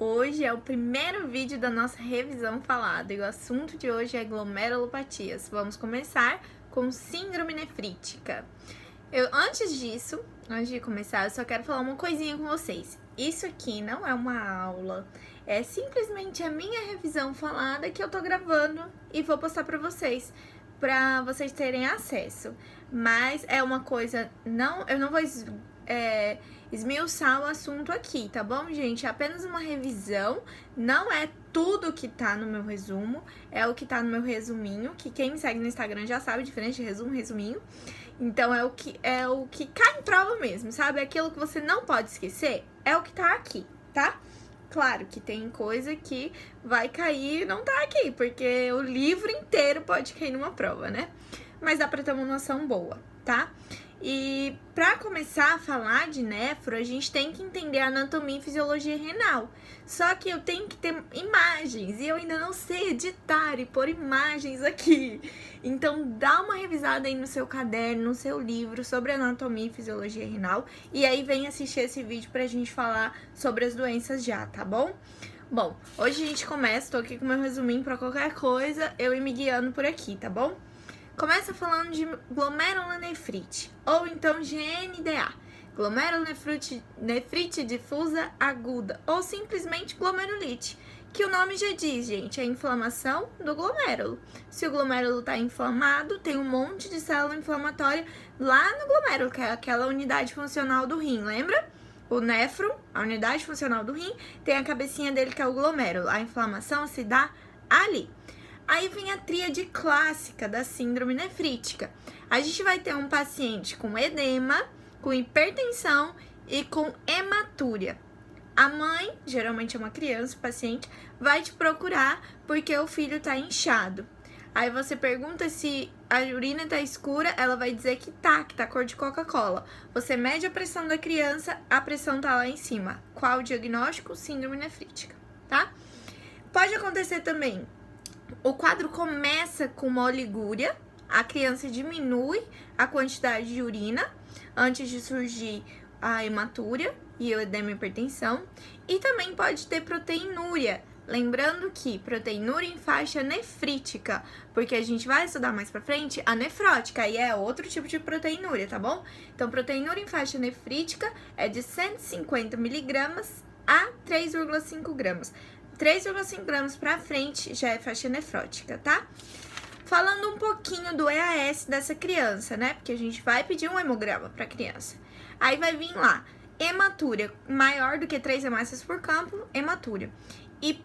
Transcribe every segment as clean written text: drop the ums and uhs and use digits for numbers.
Hoje é o primeiro vídeo da nossa revisão falada e o assunto de hoje é glomerulopatias. Vamos começar com síndrome nefrítica. Antes de começar, eu só quero falar uma coisinha com vocês. Isso aqui não é uma aula, é simplesmente a minha revisão falada que eu tô gravando e vou postar pra vocês terem acesso. Mas é uma coisa, eu não vou esmiuçar o assunto aqui, tá bom, gente? É apenas uma revisão, não é tudo que tá no meu resumo, é o que tá no meu resuminho, que quem me segue no Instagram já sabe, diferente de resuminho. Então é o que cai em prova mesmo, sabe? Aquilo que você não pode esquecer é o que tá aqui, tá? Claro que tem coisa que vai cair e não tá aqui, porque o livro inteiro pode cair numa prova, né? Mas dá pra ter uma noção boa, tá? E para começar a falar de nefro, a gente tem que entender a anatomia e fisiologia renal. Só que eu tenho que ter imagens e eu ainda não sei editar e pôr imagens aqui. Então dá uma revisada aí no seu caderno, no seu livro sobre anatomia e fisiologia renal. E aí vem assistir esse vídeo pra gente falar sobre as doenças já, tá bom? Bom, hoje a gente começa, tô aqui com meu resuminho pra qualquer coisa, eu ir me guiando por aqui, tá bom? Começa falando de glomerulonefrite, ou então GNDA, glomerulonefrite difusa aguda, ou simplesmente glomerulite, que o nome já diz, gente, é a inflamação do glomérulo. Se o glomérulo está inflamado, tem um monte de célula inflamatória lá no glomérulo, que é aquela unidade funcional do rim, lembra? O néfron, a unidade funcional do rim, tem a cabecinha dele que é o glomérulo. A inflamação se dá ali. Aí vem a tríade clássica da síndrome nefrítica. A gente vai ter um paciente com edema, com hipertensão e com hematúria. A mãe, geralmente é uma criança, o paciente, vai te procurar porque o filho tá inchado. Aí você pergunta se a urina tá escura, ela vai dizer que tá cor de Coca-Cola. Você mede a pressão da criança, a pressão tá lá em cima. Qual o diagnóstico? Síndrome nefrítica, tá? Pode acontecer também. O quadro começa com uma oligúria, a criança diminui a quantidade de urina antes de surgir a hematúria e o edema e hipertensão, e também pode ter proteinúria. Lembrando que proteinúria em faixa nefrítica, porque a gente vai estudar mais pra frente a nefrótica, e é outro tipo de proteinúria, tá bom? Então, proteinúria em faixa nefrítica é de 150 miligramas a 3,5 gramas. 3,5 gramas pra frente já é faixa nefrótica, tá? Falando um pouquinho do EAS dessa criança, né? Porque a gente vai pedir um hemograma pra criança. Aí vai vir lá, hematúria maior do que 3 hemácias por campo, hematúria. E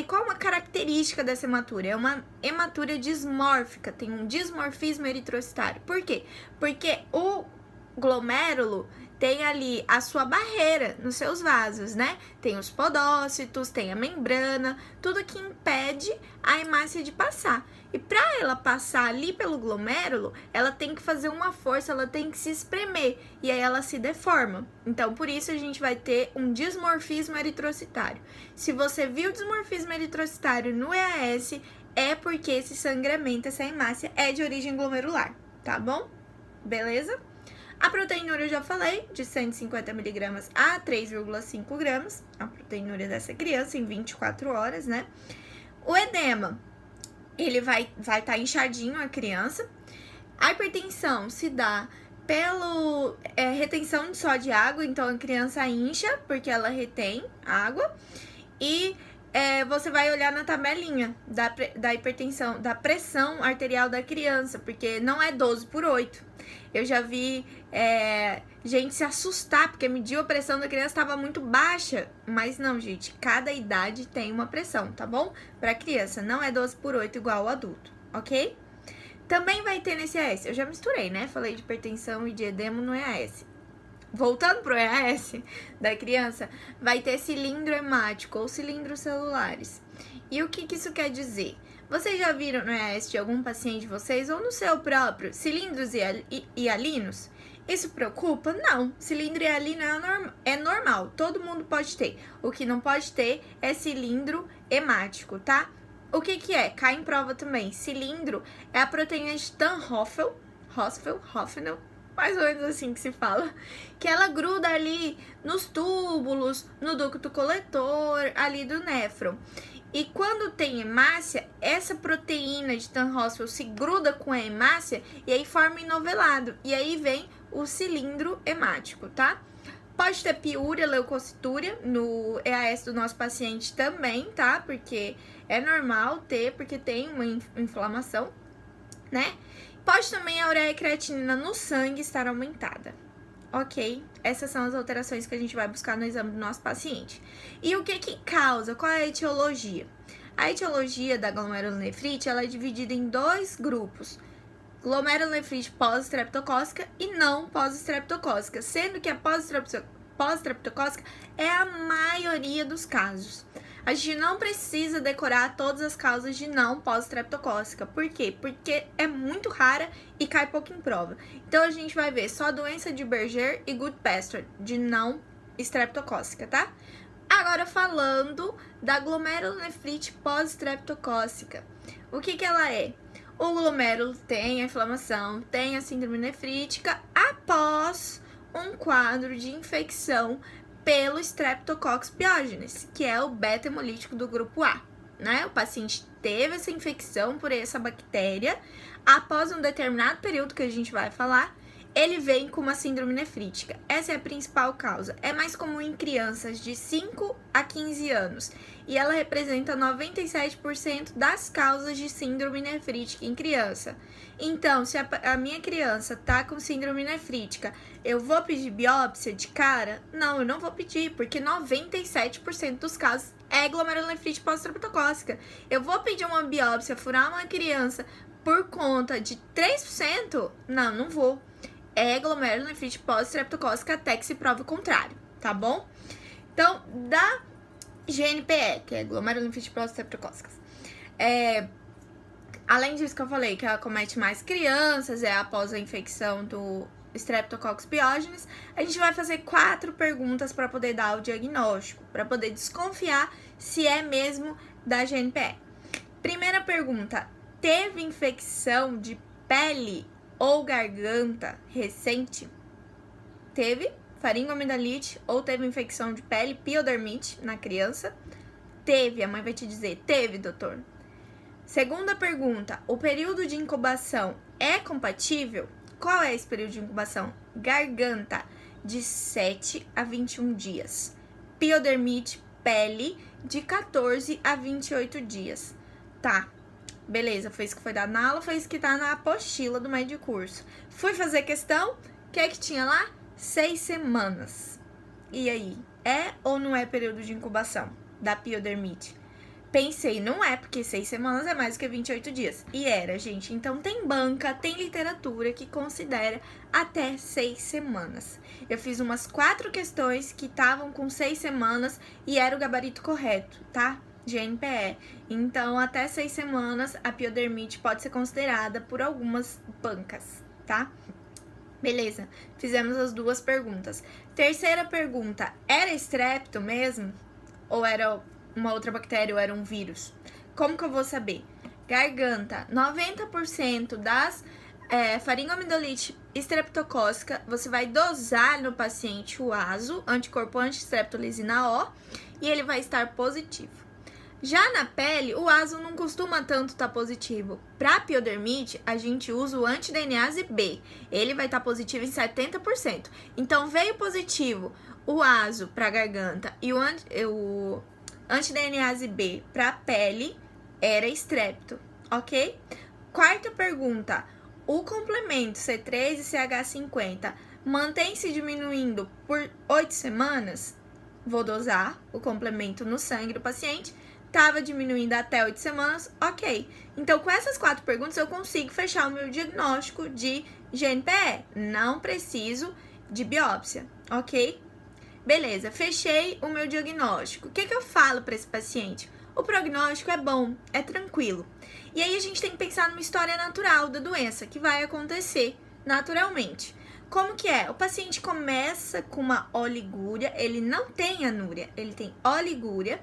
qual uma característica dessa hematúria? É uma hematúria dismórfica, tem um dismorfismo eritrocitário. Por quê? Porque o glomérulo tem ali a sua barreira nos seus vasos, né? Tem os podócitos, tem a membrana, tudo que impede a hemácia de passar. E para ela passar ali pelo glomérulo, ela tem que fazer uma força, ela tem que se espremer, e aí ela se deforma. Então, por isso a gente vai ter um dismorfismo eritrocitário. Se você viu dismorfismo eritrocitário no EAS, é porque esse sangramento, essa hemácia é de origem glomerular, tá bom? Beleza? A proteinúria eu já falei, de 150 miligramas a 3,5 gramas, a proteinúria dessa criança em 24 horas, né? O edema, ele vai estar inchadinho a criança. A hipertensão se dá pela retenção só de água, então a criança incha porque ela retém água. E você vai olhar na tabelinha da hipertensão, da pressão arterial da criança, porque não é 12/8. Eu já vi gente se assustar porque mediu a pressão da criança, estava muito baixa. Mas não, gente, cada idade tem uma pressão, tá bom? Para criança, não é 12/8 igual ao adulto, ok? Também vai ter nesse EAS, eu já misturei, né? Falei de hipertensão e de edema no EAS. Voltando pro EAS da criança, vai ter cilindro hemático ou cilindros celulares. E o que isso quer dizer? Vocês já viram no EAS de algum paciente de vocês ou no seu próprio cilindros hialinos? Isso preocupa? Não. Cilindro hialino é normal, todo mundo pode ter. O que não pode ter é cilindro hemático, tá? O que é? Cai em prova também. Cilindro é a proteína de Tan-Hofel, mais ou menos assim que se fala, que ela gruda ali nos túbulos, no ducto coletor, ali do néfron. E quando tem hemácia, essa proteína de Tan-Roswell se gruda com a hemácia e aí forma enovelado. E aí vem o cilindro hemático, tá? Pode ter piúria, leucocitúria no EAS do nosso paciente também, tá? Porque é normal ter, porque tem uma inflamação, né? Pode também a ureia e creatinina no sangue estar aumentada. Ok? Essas são as alterações que a gente vai buscar no exame do nosso paciente. E o que causa? Qual é a etiologia? A etiologia da glomerulonefrite, ela é dividida em dois grupos. Glomerulonefrite pós-estreptocócica e não pós-estreptocócica, sendo que a pós-estreptocócica é a maioria dos casos. A gente não precisa decorar todas as causas de não pós-estreptocócica. Por quê? Porque é muito rara e cai pouco em prova. Então, a gente vai ver só doença de Berger e Goodpasture, de não estreptocócica, tá? Agora, falando da glomerulonefrite pós-estreptocócica. O que ela é? O glomérulo tem a inflamação, tem a síndrome nefrítica após um quadro de infecção pelo Streptococcus pyogenes, que é o beta-hemolítico do grupo A, né? O paciente teve essa infecção por essa bactéria, após um determinado período que a gente vai falar, ele vem com uma síndrome nefrítica. Essa é a principal causa. É mais comum em crianças de 5 a 15 anos e ela representa 97% das causas de síndrome nefrítica em criança. Então, se a minha criança tá com síndrome nefrítica, eu vou pedir biópsia de cara? Não, eu não vou pedir, porque 97% dos casos é glomerulonefrite pós-estreptocócica. Eu vou pedir uma biópsia, furar uma criança por conta de 3%? Não, não vou. É glomerulonefrite pós-estreptocócica até que se prove o contrário, tá bom? Então, da GNPE, que é glomerulonefrite pós-estreptocócica, além disso que eu falei, que ela comete mais crianças, após a infecção do Streptococcus pyogenes, a gente vai fazer 4 perguntas para poder dar o diagnóstico, para poder desconfiar se é mesmo da GNPE. Primeira pergunta, teve infecção de pele ou garganta recente? Teve faringoamidalite ou teve infecção de pele, piodermite na criança? Teve, a mãe vai te dizer, teve, doutor. Segunda pergunta, o período de incubação é compatível? Qual é esse período de incubação? Garganta, de 7 a 21 dias. Piodermite, pele, de 14 a 28 dias. Tá. Beleza, foi isso que foi dado na aula, foi isso que tá na apostila do meio de curso. Fui fazer questão, o que é que tinha lá? 6 semanas. E aí, é ou não é período de incubação da piodermite? Pensei, não é, porque 6 semanas é mais do que 28 dias. E era, gente. Então, tem banca, tem literatura que considera até 6 semanas. Eu fiz umas 4 questões que estavam com 6 semanas e era o gabarito correto, tá? GNPE. Então, até 6 semanas, a piodermite pode ser considerada por algumas bancas, tá? Beleza, fizemos as 2 perguntas. Terceira pergunta, era estrepto mesmo? Ou era uma outra bactéria ou era um vírus? Como que eu vou saber? Garganta, 90% das faringoamidalite estreptocócica, você vai dosar no paciente o ASO, anticorpo anti-streptolisina O, e ele vai estar positivo. Já na pele, o ASO não costuma tanto estar positivo. Para piodermite, a gente usa o anti-DNase B. Ele vai estar positivo em 70%. Então, veio positivo o ASO para garganta e o anti-DNase B para pele, era estrepto, ok? Quarta pergunta, o complemento C3 e CH50 mantém-se diminuindo por 8 semanas? Vou dosar o complemento no sangue do paciente. Estava diminuindo até 8 semanas, ok. Então, com essas 4 perguntas, eu consigo fechar o meu diagnóstico de GNPE. Não preciso de biópsia, ok? Beleza, fechei o meu diagnóstico. O que eu falo para esse paciente? O prognóstico é bom, é tranquilo. E aí, a gente tem que pensar numa história natural da doença, que vai acontecer naturalmente. Como que é? O paciente começa com uma oligúria, ele não tem anúria, ele tem oligúria,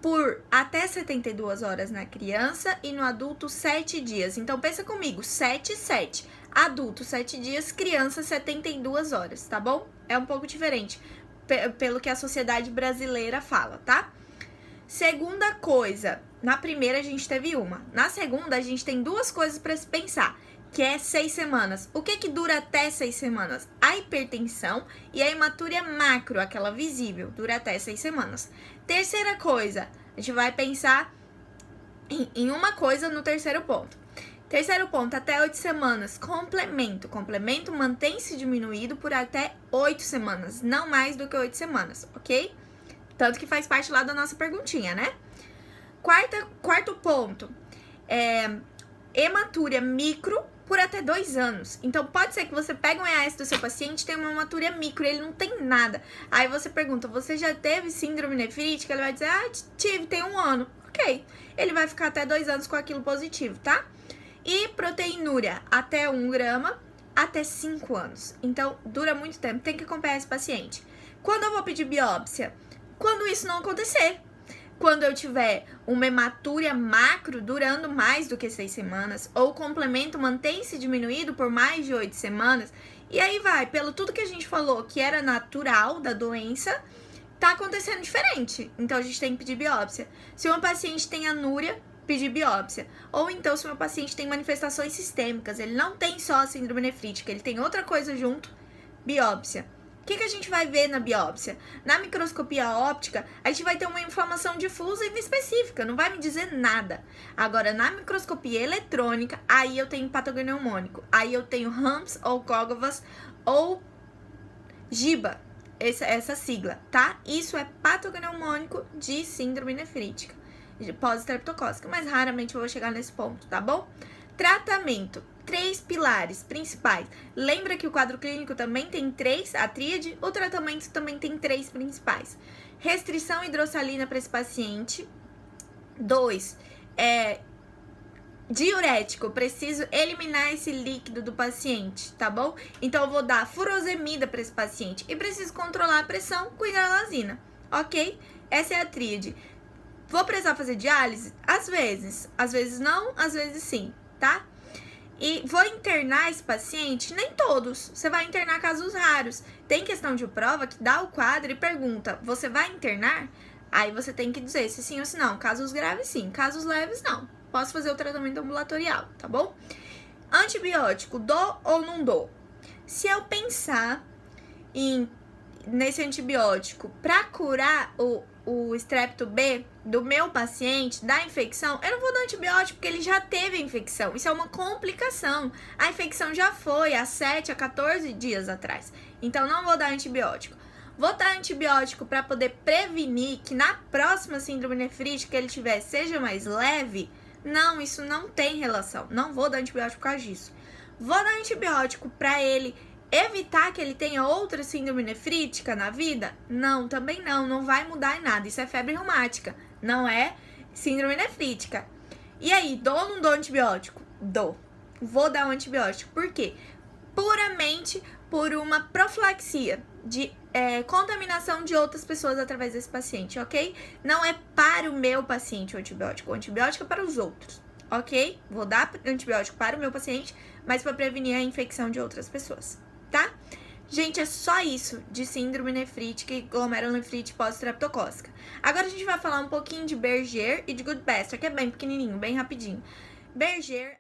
por até 72 horas na criança e no adulto 7 dias. Então, pensa comigo, 7 e 7. Adulto, 7 dias, criança, 72 horas, tá bom? É um pouco diferente, pelo que a sociedade brasileira fala, tá? Segunda coisa, na primeira a gente teve uma. Na segunda, a gente tem duas coisas para se pensar, que é 6 semanas. O que dura até 6 semanas? A hipertensão e a hematúria macro, aquela visível, dura até 6 semanas. Terceira coisa, a gente vai pensar em uma coisa no terceiro ponto. Terceiro ponto, até 8 semanas. Complemento. Complemento mantém-se diminuído por até 8 semanas, não mais do que 8 semanas, ok? Tanto que faz parte lá da nossa perguntinha, né? Quarto ponto, hematúria micro por até 2 anos. Então, pode ser que você pegue um EAS do seu paciente e tenha uma hematúria micro, ele não tem nada. Aí você pergunta, você já teve síndrome nefrítica? Ele vai dizer, tive, tem 1 ano. Ok, ele vai ficar até 2 anos com aquilo positivo, tá? E proteinúria, até 1 grama, até 5 anos. Então, dura muito tempo, tem que acompanhar esse paciente. Quando eu vou pedir biópsia? Quando isso não acontecer. Quando eu tiver uma hematúria macro durando mais do que 6 semanas, ou o complemento mantém-se diminuído por mais de 8 semanas, e aí vai, pelo tudo que a gente falou que era natural da doença, tá acontecendo diferente. Então, a gente tem que pedir biópsia. Se uma paciente tem anúria, pedir biópsia. Ou então, se o meu paciente tem manifestações sistêmicas, ele não tem só a síndrome nefrítica, ele tem outra coisa junto, biópsia. O que a gente vai ver na biópsia? Na microscopia óptica, a gente vai ter uma inflamação difusa e inespecífica, não vai me dizer nada. Agora, na microscopia eletrônica, aí eu tenho patognomônico, aí eu tenho Humps ou Cogovas ou GIBA, essa sigla, tá? Isso é patognomônico de síndrome nefrítica, pós-estreptocócica, mas raramente eu vou chegar nesse ponto, tá bom? Tratamento. 3 pilares principais. Lembra que o quadro clínico também tem 3, a tríade? O tratamento também tem 3 principais. Restrição hidrossalina para esse paciente. 2, diurético, preciso eliminar esse líquido do paciente, tá bom? Então, eu vou dar furosemida para esse paciente e preciso controlar a pressão com hidralazina, ok? Essa é a tríade. Vou precisar fazer diálise? Às vezes não, às vezes sim, tá? E vou internar esse paciente? Nem todos. Você vai internar casos raros. Tem questão de prova que dá o quadro e pergunta, você vai internar? Aí você tem que dizer se sim ou se não. Casos graves, sim. Casos leves, não. Posso fazer o tratamento ambulatorial, tá bom? Antibiótico, dou ou não dou? Se eu pensar nesse antibiótico para curar o estrepto B do meu paciente, da infecção, eu não vou dar antibiótico porque ele já teve a infecção. Isso é uma complicação. A infecção já foi há 7 a 14 dias atrás. Então, não vou dar antibiótico. Vou dar antibiótico para poder prevenir que na próxima síndrome nefrítica que ele tiver seja mais leve? Não, isso não tem relação. Não vou dar antibiótico por causa disso. Vou dar antibiótico para ele evitar que ele tenha outra síndrome nefrítica na vida? Não, também não. Não vai mudar em nada. Isso é febre reumática, não é síndrome nefrítica. E aí, dou ou não dou antibiótico? Dou. Vou dar um antibiótico. Por quê? Puramente por uma profilaxia de contaminação de outras pessoas através desse paciente, ok? Não é para o meu paciente o antibiótico. O antibiótico é para os outros, ok? Vou dar antibiótico para o meu paciente, mas para prevenir a infecção de outras pessoas, tá? Gente, é só isso de síndrome nefrítica e glomerulonefrite pós-estreptocócica. Agora a gente vai falar um pouquinho de Berger e de Goodbester, que é bem pequenininho, bem rapidinho. Berger